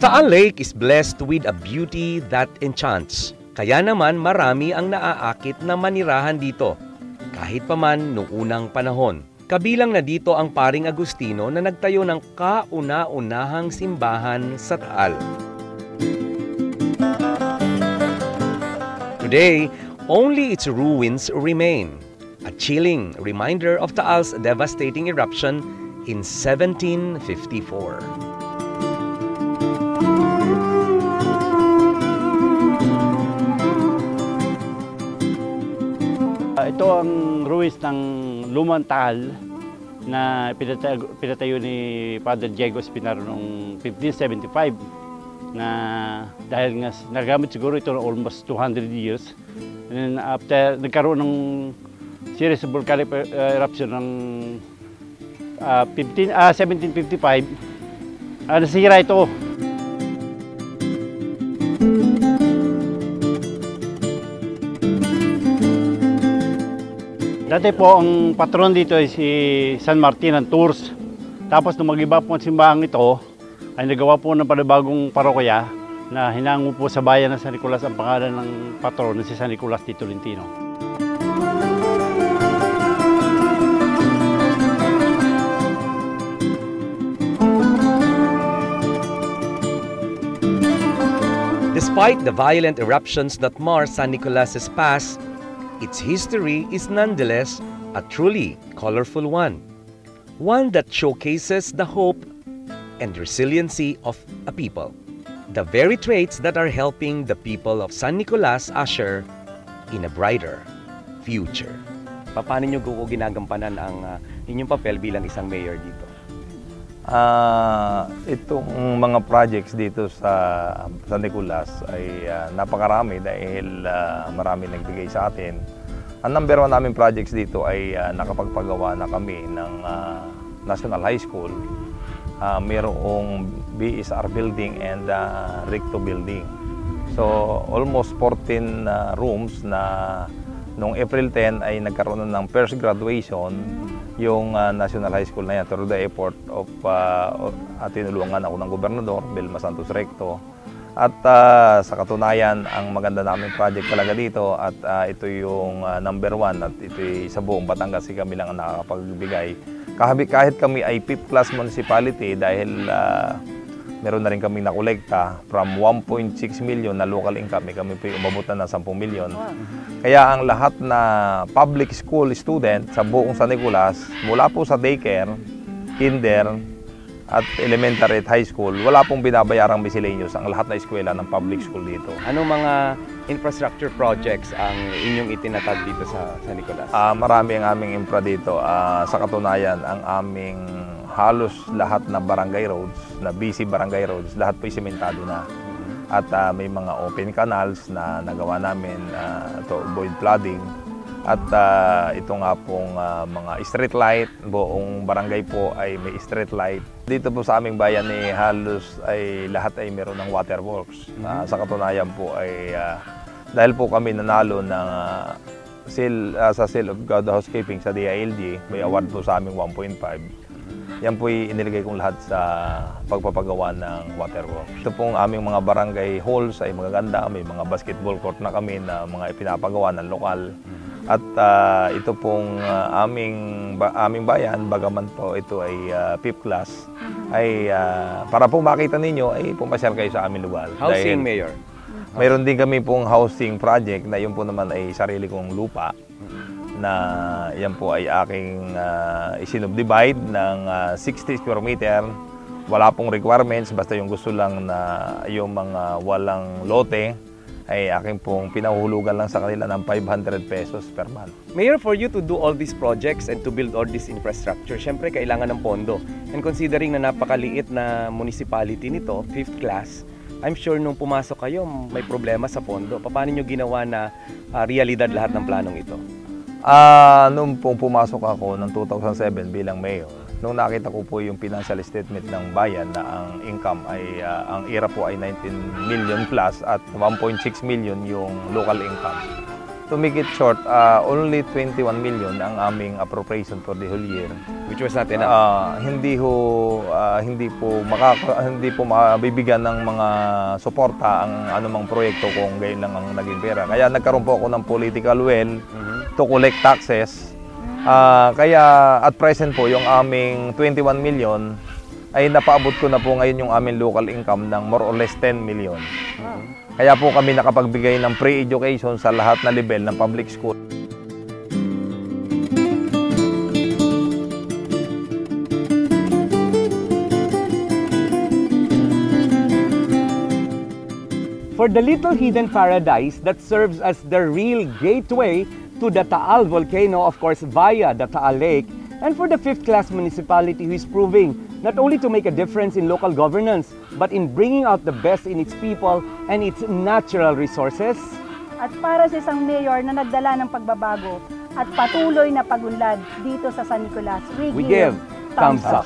Taal Lake is blessed with a beauty that enchants. Kaya naman marami ang naaakit na manirahan dito, kahit pa man noong unang panahon. Kabilang na dito ang Paring Agustino na nagtayo ng kauna-unahang simbahan sa Taal. Today, only its ruins remain, a chilling reminder of Taal's devastating eruption in 1754. Ito ang ruins ng lumang Taal na pinatayo ni Father Diego Espinar noong 1575 na dahil nga nagamit siguro ito almost 200 years. And then after nagkaroon ng series of volcanic eruption ng 1755, nasira ito. Dati po ang patron dito ay si San Martin ng Tours. Tapos nung mag-iba po ang simbahan ito, ay nagawa po ng panibagong parokya na hinango po sa bayan ng San Nicolas ang pangalan ng patron na si San Nicolas de Tolentino. Despite the violent eruptions that mar San Nicolas's past, its history is nonetheless a truly colorful one. One that showcases the hope and resiliency of a people. The very traits that are helping the people of San Nicolas usher in a brighter future. Paano niyo ginagampanan ang inyong papel bilang isang mayor dito? Itong mga projects dito sa San Nicolas ay napakarami dahil marami nagbigay sa atin. Ang number 1 namin projects dito ay nakapagpagawa na kami ng National High School. Mayroong BSR building and Recto building. So almost 14 rooms na noong April 10 ay nagkaroon ng first graduation yung National High School na yan through the effort of tinulungan ako ng Gobernador, Vilma Santos Recto. At sa katunayan, ang maganda namin project talaga dito at ito yung number 1 at ito sa buong Batangas kami lang ang nakakapagbigay. Kahit kami ay 5th class municipality dahil meron na rin kami nakolekta from 1.6 million na local income, kami po umabutan ng 10 million. Kaya ang lahat na public school student sa buong San Nicolas, mula po sa daycare, kinder, at elementary at high school, wala pong binabayarang miscellaneous ang lahat na eskwela ng public school dito. Anong mga infrastructure projects ang inyong itinatag dito sa San Nicolas? Marami ang aming infra dito. Sa katunayan, ang aming halos lahat na barangay roads, na busy barangay roads, lahat po simentado na. At may mga open canals na nagawa namin to avoid flooding. At ito nga pong mga street light, buong barangay po ay may street light. Dito po sa aming bayan halos ay lahat ay meron ng water works. Sa katunayan po ay dahil po kami nanalo ng sa Seal of God Housekeeping sa DILG, may award po sa aming 1.5. Yan po inilagay kong lahat sa pagpapagawa ng water works. Ito pong aming mga barangay halls ay magaganda, may mga basketball court na kami na mga ipinapagawa ng lokal. At ito pong aming bayan, bagaman po ito ay 5th class, ay para po makita ninyo ay pumasyal kayo sa aming lugar. Housing, Mayor? Mayroon din kami pong housing project na yun po naman ay sarili kong lupa na yan po ay aking isinubdivide ng 60 square meter. Wala pong requirements, basta yung gusto lang na yung mga walang lote ay aking pong pinahuhulugan lang sa kanila ng 500 pesos per month. Mayor, for you to do all these projects and to build all this infrastructure, syempre kailangan ng pondo. And considering na napakaliit na municipality nito, 5th class, I'm sure nung pumasok kayo may problema sa pondo. Paano nyo ginawa na realidad lahat ng planong ito? Nung pumasok ako ng 2007 bilang mayor, nung nakita ko po yung financial statement ng bayan na ang income ay, ang IRA po ay 19 million plus at 1.6 million yung local income. To make it short, only 21 million ang aming appropriation for the whole year. Which was not enough. Hindi po mabibigyan ng mga suporta ang anumang proyekto kung gayon lang ang naging pera. Kaya nagkaroon po ako ng political will to collect taxes. Kaya at present po yung aming 21 million ay napaabot ko na po ngayon yung aming local income ng more or less 10 million. Kaya po kami nakapagbigay ng free education sa lahat na level ng public school. For the little hidden paradise that serves as the real gateway to the Taal volcano, of course via the Taal Lake, and for the fifth-class municipality who is proving not only to make a difference in local governance, but in bringing out the best in its people and its natural resources. At para sa isang mayor na nagdala ng pagbabago at patuloy na pagunlad dito sa San Nicolas, We give thumbs up.